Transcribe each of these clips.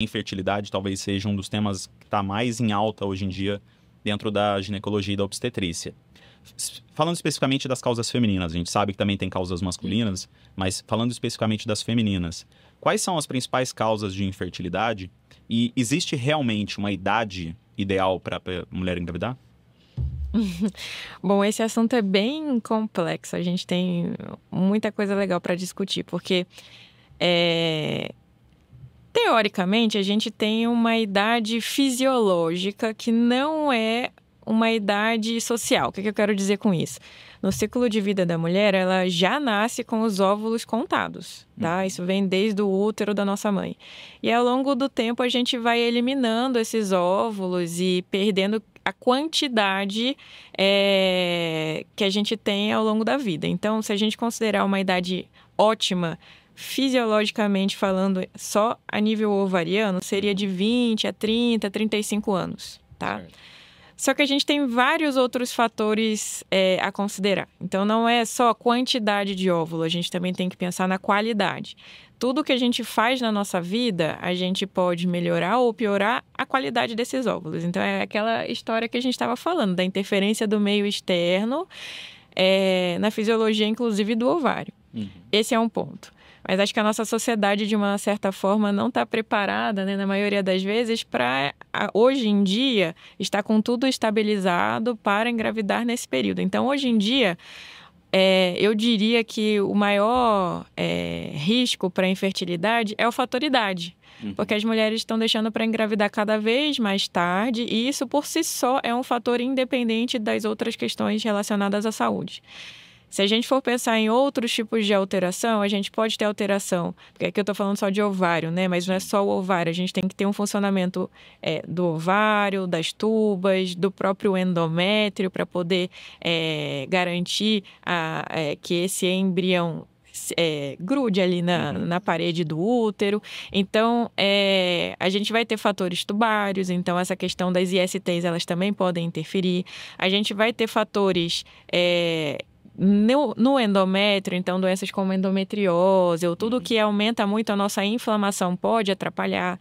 Infertilidade talvez seja um dos temas que está mais em alta hoje em dia dentro da ginecologia e da obstetrícia. Falando especificamente das causas femininas, a gente sabe que também tem causas masculinas, mas falando especificamente das femininas, quais são as principais causas de infertilidade e existe realmente uma idade ideal para a mulher engravidar? Bom, esse assunto é bem complexo, a gente tem muita coisa legal para discutir, porque teoricamente a gente tem uma idade fisiológica que não é uma idade social. O que eu quero dizer com isso? No ciclo de vida da mulher, ela já nasce com os óvulos contados, tá? Isso vem desde o útero da nossa mãe. E ao longo do tempo a gente vai eliminando esses óvulos e perdendo a quantidade que a gente tem ao longo da vida. Então, se a gente considerar uma idade ótima, fisiologicamente falando, só a nível ovariano, seria de 20 a 30, 35 anos, tá? Certo. Só que a gente tem vários outros fatores a considerar. Então, não é só a quantidade de óvulo, a gente também tem que pensar na qualidade. Tudo que a gente faz na nossa vida, a gente pode melhorar ou piorar a qualidade desses óvulos. Então, é aquela história que a gente estava falando, da interferência do meio externo na fisiologia, inclusive, do ovário. Esse é um ponto. Mas acho que a nossa sociedade, de uma certa forma, não está preparada, né, na maioria das vezes, para, hoje em dia, estar com tudo estabilizado para engravidar nesse período. Então, hoje em dia, eu diria que o maior risco para a infertilidade é o fator idade. Porque as mulheres estão deixando para engravidar cada vez mais tarde, e isso, por si só, é um fator independente das outras questões relacionadas à saúde. Se a gente for pensar em outros tipos de alteração, a gente pode ter alteração, porque aqui eu estou falando só de ovário, né? Mas não é só o ovário, a gente tem que ter um funcionamento do ovário, das tubas, do próprio endométrio, para poder garantir que esse embrião grude ali na parede do útero. Então, a gente vai ter fatores tubários, então essa questão das ISTs, elas também podem interferir. A gente vai ter fatores no endométrio, então doenças como endometriose ou tudo que aumenta muito a nossa inflamação pode atrapalhar.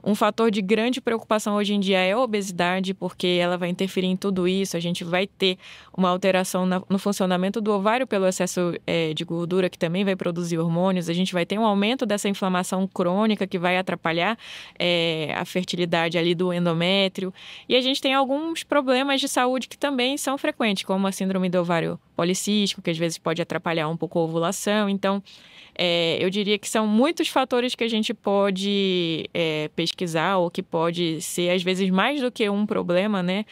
Um fator de grande preocupação hoje em dia é a obesidade, porque ela vai interferir em tudo isso. A gente vai ter uma alteração no funcionamento do ovário pelo excesso de gordura, que também vai produzir hormônios. A gente vai ter um aumento dessa inflamação crônica que vai atrapalhar a fertilidade ali do endométrio. E a gente tem alguns problemas de saúde que também são frequentes, como a síndrome do ovário policístico, que às vezes pode atrapalhar um pouco a ovulação. Então, eu diria que são muitos fatores que a gente pode pesquisar, ou que pode ser, às vezes, mais do que um problema, né?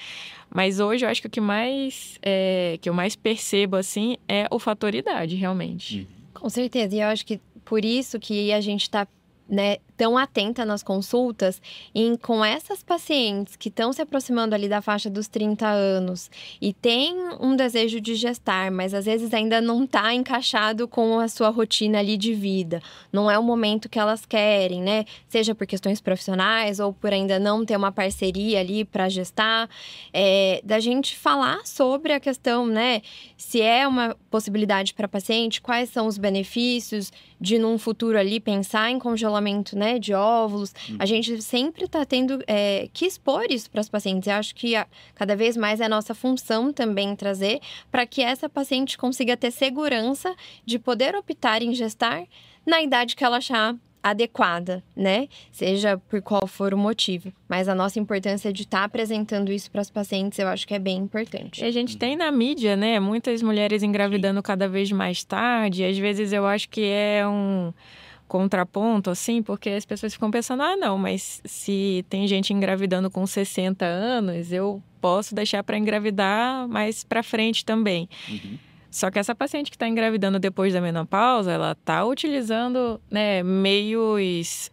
Mas hoje eu acho que o que eu mais percebo, assim, é o fator idade, realmente. Com certeza, e eu acho que por isso que a gente está, né, tão atenta nas consultas com essas pacientes que estão se aproximando ali da faixa dos 30 anos e tem um desejo de gestar, mas às vezes ainda não está encaixado com a sua rotina ali de vida. Não é o momento que elas querem, né? Seja por questões profissionais ou por ainda não ter uma parceria ali para gestar. Da gente falar sobre a questão, né? Se é uma possibilidade para a paciente, quais são os benefícios de, num futuro ali, pensar em congelamento, né, de óvulos. A gente sempre está tendo que expor isso para as pacientes. Eu acho que cada vez mais é a nossa função também trazer para que essa paciente consiga ter segurança de poder optar em gestar na idade que ela achar adequada, né? Seja por qual for o motivo. Mas a nossa importância de estar apresentando isso para as pacientes, eu acho que é bem importante. E a gente tem na mídia, né? Muitas mulheres engravidando cada vez mais tarde. Às vezes eu acho que é um contraponto, assim, porque as pessoas ficam pensando, não, mas se tem gente engravidando com 60 anos, eu posso deixar para engravidar mais para frente também. Só que essa paciente que está engravidando depois da menopausa, ela está utilizando, né, meios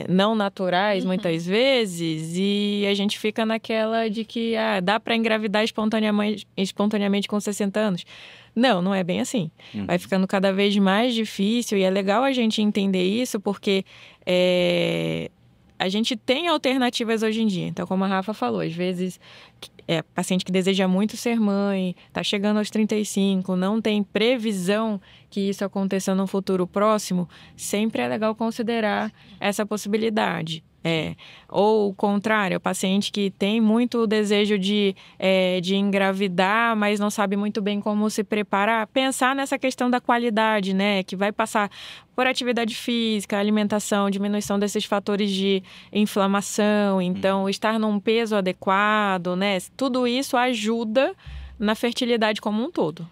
não naturais, muitas vezes, e a gente fica naquela de que dá para engravidar espontaneamente com 60 anos. Não é bem assim. Vai ficando cada vez mais difícil, e é legal a gente entender isso, porque a gente tem alternativas hoje em dia. Então, como a Rafa falou, às vezes paciente que deseja muito ser mãe, está chegando aos 35, não tem previsão que isso aconteça no futuro próximo, sempre é legal considerar essa possibilidade. Ou o contrário, o paciente que tem muito desejo de engravidar, mas não sabe muito bem como se preparar, pensar nessa questão da qualidade, né? Que vai passar por atividade física, alimentação, diminuição desses fatores de inflamação, então estar num peso adequado, né? Tudo isso ajuda na fertilidade como um todo.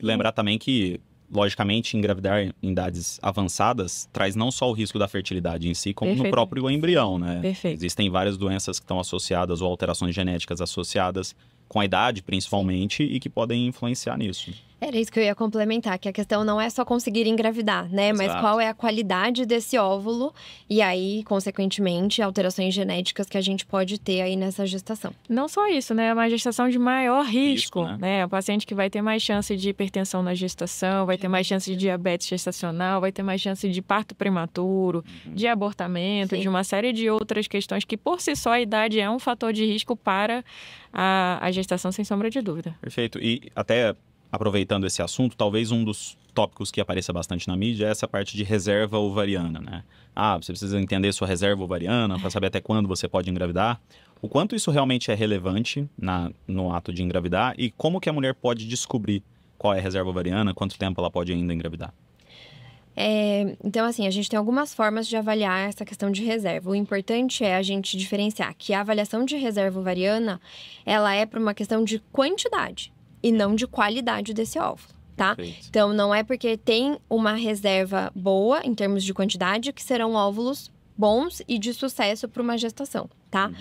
Lembrar também que, logicamente, engravidar em idades avançadas traz não só o risco da fertilidade em si, como no próprio embrião, né? Perfeito. Existem várias doenças que estão associadas ou alterações genéticas associadas com a idade, principalmente, e que podem influenciar nisso. Era isso que eu ia complementar, que a questão não é só conseguir engravidar, né? Exato. Mas qual é a qualidade desse óvulo e aí, consequentemente, alterações genéticas que a gente pode ter aí nessa gestação. Não só isso, né? É uma gestação de maior risco, né? É um paciente que vai ter mais chance de hipertensão na gestação, vai ter mais chance de diabetes gestacional, vai ter mais chance de parto prematuro, de abortamento, de uma série de outras questões que, por si só, a idade é um fator de risco para a gestação, sem sombra de dúvida. Perfeito. E até aproveitando esse assunto, talvez um dos tópicos que apareça bastante na mídia é essa parte de reserva ovariana, né? Você precisa entender sua reserva ovariana para saber até quando você pode engravidar. O quanto isso realmente é relevante no ato de engravidar e como que a mulher pode descobrir qual é a reserva ovariana, quanto tempo ela pode ainda engravidar? Então, assim, a gente tem algumas formas de avaliar essa questão de reserva. O importante é a gente diferenciar que a avaliação de reserva ovariana, ela é para uma questão de quantidade e não de qualidade desse óvulo, tá? Perfeito. Então, não é porque tem uma reserva boa, em termos de quantidade, que serão óvulos bons e de sucesso para uma gestação, tá?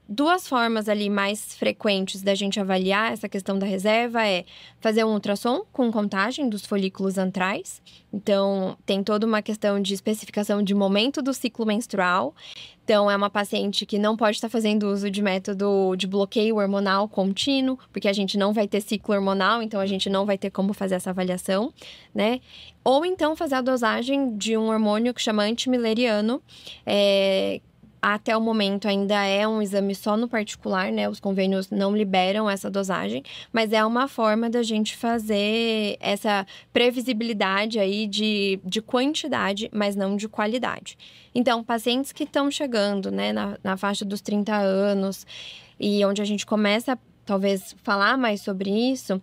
Duas formas ali mais frequentes da gente avaliar essa questão da reserva é fazer um ultrassom com contagem dos folículos antrais. Então, tem toda uma questão de especificação de momento do ciclo menstrual. Então, é uma paciente que não pode estar fazendo uso de método de bloqueio hormonal contínuo, porque a gente não vai ter ciclo hormonal, então a gente não vai ter como fazer essa avaliação, né? Ou então fazer a dosagem de um hormônio que chama antimileriano. Até o momento ainda é um exame só no particular, né? Os convênios não liberam essa dosagem, mas é uma forma da gente fazer essa previsibilidade aí de quantidade, mas não de qualidade. Então, pacientes que estão chegando, né, na faixa dos 30 anos, e onde a gente começa, talvez, falar mais sobre isso,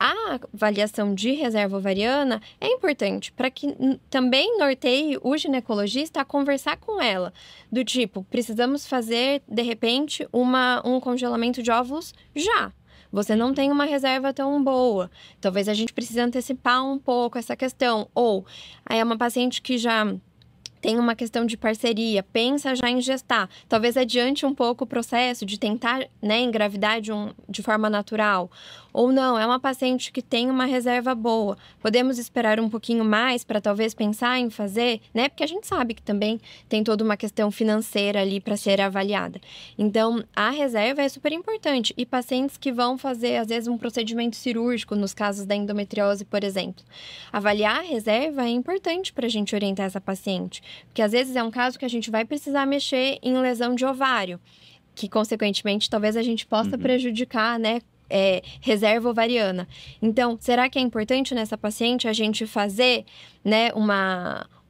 a avaliação de reserva ovariana é importante para que também norteie o ginecologista a conversar com ela. Do tipo, precisamos fazer, de repente, um congelamento de óvulos já. Você não tem uma reserva tão boa. Talvez a gente precise antecipar um pouco essa questão. Ou, aí é uma paciente que já tem uma questão de parceria, pensa já em gestar. Talvez adiante um pouco o processo de tentar, né, engravidar de forma natural. Ou não, é uma paciente que tem uma reserva boa. Podemos esperar um pouquinho mais para talvez pensar em fazer, né? Porque a gente sabe que também tem toda uma questão financeira ali para ser avaliada. Então, a reserva é super importante. E pacientes que vão fazer, às vezes, um procedimento cirúrgico, nos casos da endometriose, por exemplo. Avaliar a reserva é importante para a gente orientar essa paciente. Porque, às vezes, é um caso que a gente vai precisar mexer em lesão de ovário, que, consequentemente, talvez a gente possa prejudicar, né? Reserva ovariana. Então, será que é importante nessa paciente a gente fazer, né,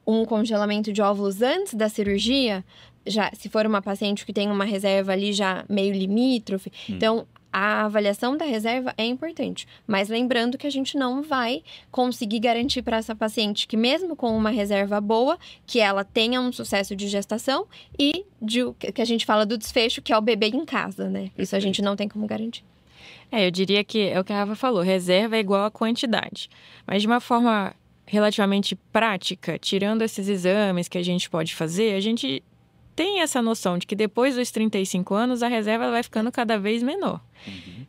um congelamento de óvulos antes da cirurgia? Já, se for uma paciente que tem uma reserva ali já meio limítrofe. Então, a avaliação da reserva é importante. Mas lembrando que a gente não vai conseguir garantir para essa paciente que mesmo com uma reserva boa, que ela tenha um sucesso de gestação e que a gente fala do desfecho, que é o bebê em casa, né? Isso a gente não tem como garantir. Eu diria que é o que a Rafa falou, reserva é igual a quantidade. Mas de uma forma relativamente prática, tirando esses exames que a gente pode fazer, a gente tem essa noção de que depois dos 35 anos a reserva vai ficando cada vez menor.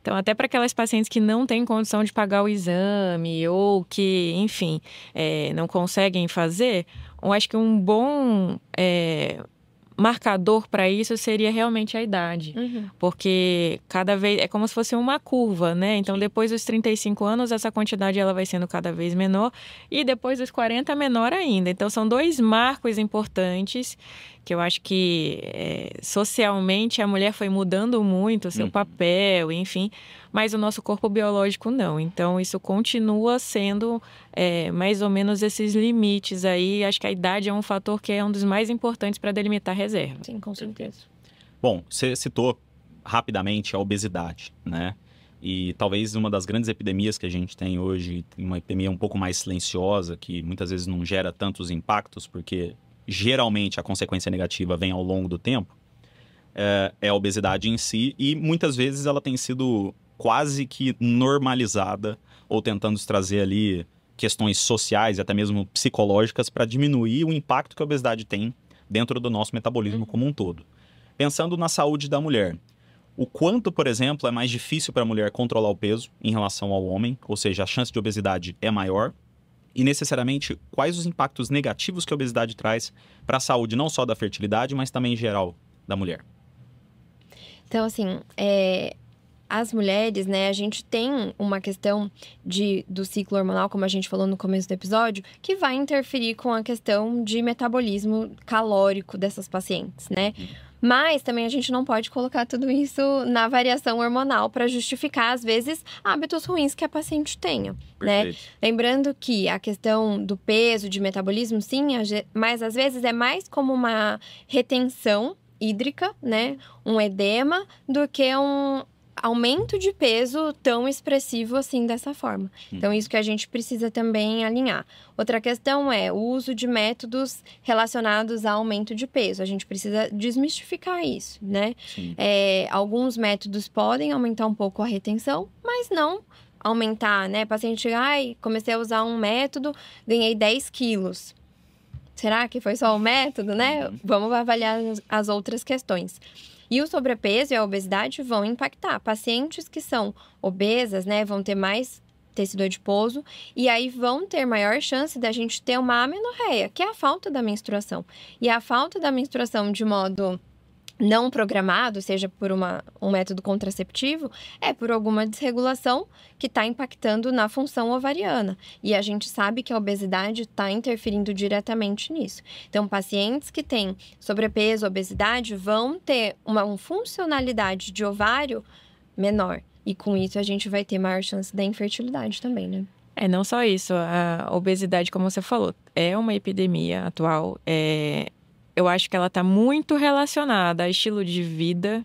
Então, até para aquelas pacientes que não têm condição de pagar o exame ou que, enfim, não conseguem fazer, eu acho que um bom marcador para isso seria realmente a idade. Porque cada vez é como se fosse uma curva, né? Então, depois dos 35 anos, essa quantidade ela vai sendo cada vez menor e depois dos 40, menor ainda. Então, são dois marcos importantes que eu acho que socialmente a mulher foi mudando muito o seu papel, enfim, mas o nosso corpo biológico não. Então, isso continua sendo mais ou menos esses limites aí. Acho que a idade é um fator que é um dos mais importantes para delimitar reserva. Sim, com certeza. Bom, você citou rapidamente a obesidade, né? E talvez uma das grandes epidemias que a gente tem hoje, uma epidemia um pouco mais silenciosa, que muitas vezes não gera tantos impactos, porque geralmente a consequência negativa vem ao longo do tempo, é a obesidade em si, e muitas vezes ela tem sido quase que normalizada, ou tentando trazer ali questões sociais e até mesmo psicológicas para diminuir o impacto que a obesidade tem dentro do nosso metabolismo como um todo. Pensando na saúde da mulher, o quanto, por exemplo, é mais difícil para a mulher controlar o peso em relação ao homem, ou seja, a chance de obesidade é maior, e necessariamente quais os impactos negativos que a obesidade traz para a saúde, não só da fertilidade, mas também em geral da mulher. Então, assim, as mulheres, né, a gente tem uma questão do ciclo hormonal, como a gente falou no começo do episódio, que vai interferir com a questão de metabolismo calórico dessas pacientes, né? Mas também a gente não pode colocar tudo isso na variação hormonal para justificar, às vezes, hábitos ruins que a paciente tenha, né? Lembrando que a questão do peso, de metabolismo, sim, mas às vezes é mais como uma retenção hídrica, né? Um edema, do que um aumento de peso tão expressivo assim dessa forma. Então, isso que a gente precisa também alinhar. Outra questão é o uso de métodos relacionados a aumento de peso. A gente precisa desmistificar isso, né? Alguns métodos podem aumentar um pouco a retenção, mas não aumentar, né? Paciente, comecei a usar um método, ganhei 10 quilos. Será que foi só o método, né? Vamos avaliar as outras questões. E o sobrepeso e a obesidade vão impactar. Pacientes que são obesas, né, vão ter mais tecido adiposo e aí vão ter maior chance da gente ter uma amenorreia, que é a falta da menstruação. E a falta da menstruação de modo não programado, seja por um método contraceptivo, é por alguma desregulação que está impactando na função ovariana. E a gente sabe que a obesidade está interferindo diretamente nisso. Então, pacientes que têm sobrepeso, obesidade, vão ter uma funcionalidade de ovário menor. E com isso, a gente vai ter maior chance da infertilidade também, né? Não só isso. A obesidade, como você falou, é uma epidemia atual. Eu acho que ela está muito relacionada a estilo de vida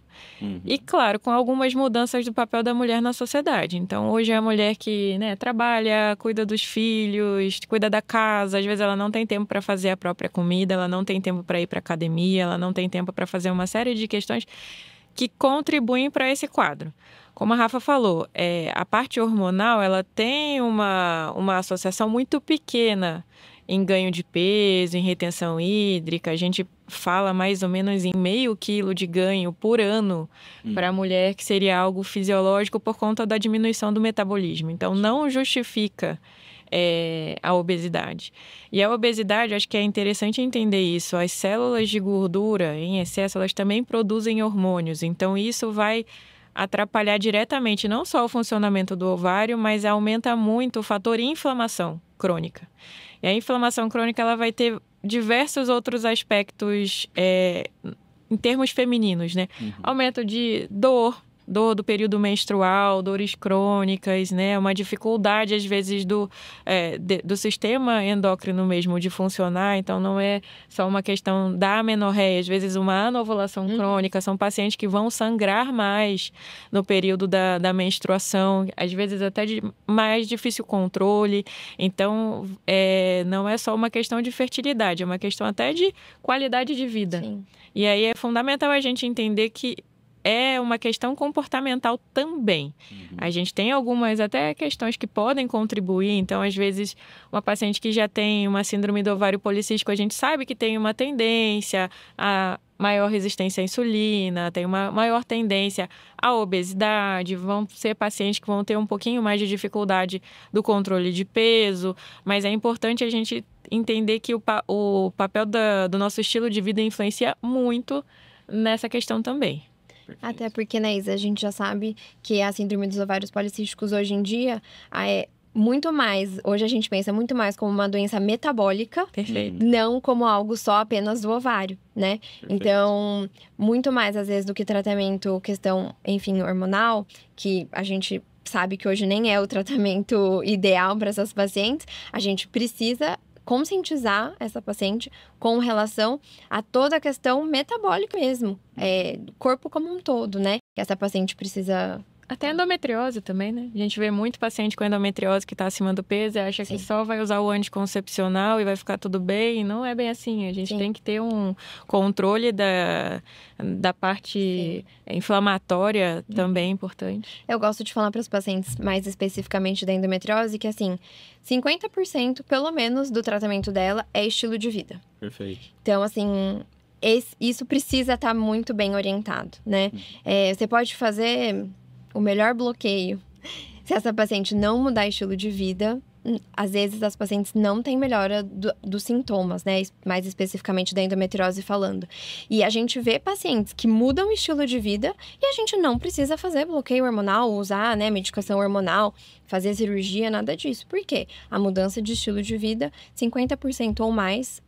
e, claro, com algumas mudanças do papel da mulher na sociedade. Então, hoje é a mulher que, né, trabalha, cuida dos filhos, cuida da casa. Às vezes ela não tem tempo para fazer a própria comida, ela não tem tempo para ir para academia, ela não tem tempo para fazer uma série de questões que contribuem para esse quadro. Como a Rafa falou, a parte hormonal ela tem uma associação muito pequena em ganho de peso, em retenção hídrica. A gente fala mais ou menos em 0,5 quilo de ganho por ano para a mulher, que seria algo fisiológico por conta da diminuição do metabolismo. Então, não justifica a obesidade. E a obesidade, acho que é interessante entender isso. As células de gordura em excesso, elas também produzem hormônios. Então, isso vai atrapalhar diretamente não só o funcionamento do ovário, mas aumenta muito o fator inflamação crônica. E a inflamação crônica ela vai ter diversos outros aspectos em termos femininos, né? Aumento de dor do período menstrual, dores crônicas, né? Uma dificuldade, às vezes, do sistema endócrino mesmo de funcionar. Então, não é só uma questão da amenorreia, às vezes uma anovulação crônica. São pacientes que vão sangrar mais no período da menstruação, às vezes até de mais difícil controle. Então, não é só uma questão de fertilidade, é uma questão até de qualidade de vida. Sim. E aí é fundamental a gente entender que é uma questão comportamental também. A gente tem algumas até questões que podem contribuir. Então, às vezes, uma paciente que já tem uma síndrome do ovário policístico, a gente sabe que tem uma tendência a maior resistência à insulina, tem uma maior tendência à obesidade, vão ser pacientes que vão ter um pouquinho mais de dificuldade do controle de peso, mas é importante a gente entender que o papel do nosso estilo de vida influencia muito nessa questão também. Até porque, né, Isa, a gente já sabe que a síndrome dos ovários policísticos hoje em dia, muito mais, hoje a gente pensa muito mais como uma doença metabólica, Perfeito. não como algo só apenas do ovário, né? Perfeito. Então, muito mais às vezes do que tratamento, questão, enfim, hormonal, que a gente sabe que hoje nem é o tratamento ideal para essas pacientes, a gente precisa conscientizar essa paciente com relação a toda a questão metabólica mesmo, do corpo como um todo, né? Que essa paciente precisa... Até endometriose também, né? A gente vê muito paciente com endometriose que está acima do peso e acha que só vai usar o anticoncepcional e vai ficar tudo bem. E não é bem assim. A gente tem que ter um controle da parte inflamatória também importante. Eu gosto de falar para os pacientes, mais especificamente da endometriose, que assim, 50% pelo menos do tratamento dela é estilo de vida. Perfeito. Então, assim, isso precisa estar muito bem orientado, né? Você pode fazer o melhor bloqueio. Se essa paciente não mudar estilo de vida, às vezes as pacientes não têm melhora dos sintomas, né? Mais especificamente da endometriose falando. E a gente vê pacientes que mudam o estilo de vida e a gente não precisa fazer bloqueio hormonal, usar, né, medicação hormonal, fazer cirurgia, nada disso. Por quê? A mudança de estilo de vida, 50% ou mais,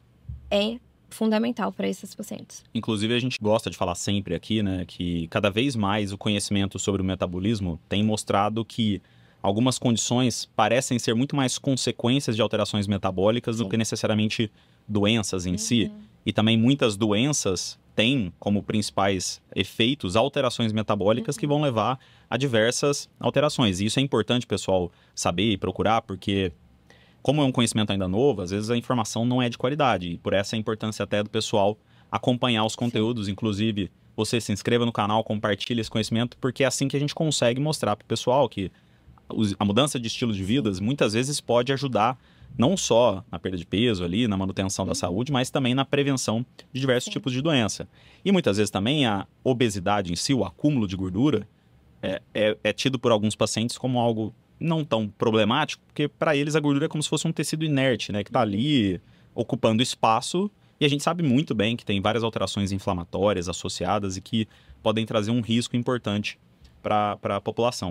é fundamental para esses pacientes. Inclusive, a gente gosta de falar sempre aqui, né, que cada vez mais o conhecimento sobre o metabolismo tem mostrado que algumas condições parecem ser muito mais consequências de alterações metabólicas do que necessariamente doenças em si. E também muitas doenças têm como principais efeitos alterações metabólicas que vão levar a diversas alterações. E isso é importante, pessoal, saber e procurar, porque como é um conhecimento ainda novo, às vezes a informação não é de qualidade. E por essa a importância até do pessoal acompanhar os conteúdos. Inclusive, você se inscreva no canal, compartilhe esse conhecimento, porque é assim que a gente consegue mostrar para o pessoal que a mudança de estilo de vida muitas vezes pode ajudar não só na perda de peso ali, na manutenção da saúde, mas também na prevenção de diversos tipos de doença. E muitas vezes também a obesidade em si, o acúmulo de gordura, é tido por alguns pacientes como algo não tão problemático, porque para eles a gordura é como se fosse um tecido inerte, né? Que está ali ocupando espaço, e a gente sabe muito bem que tem várias alterações inflamatórias associadas e que podem trazer um risco importante para a população.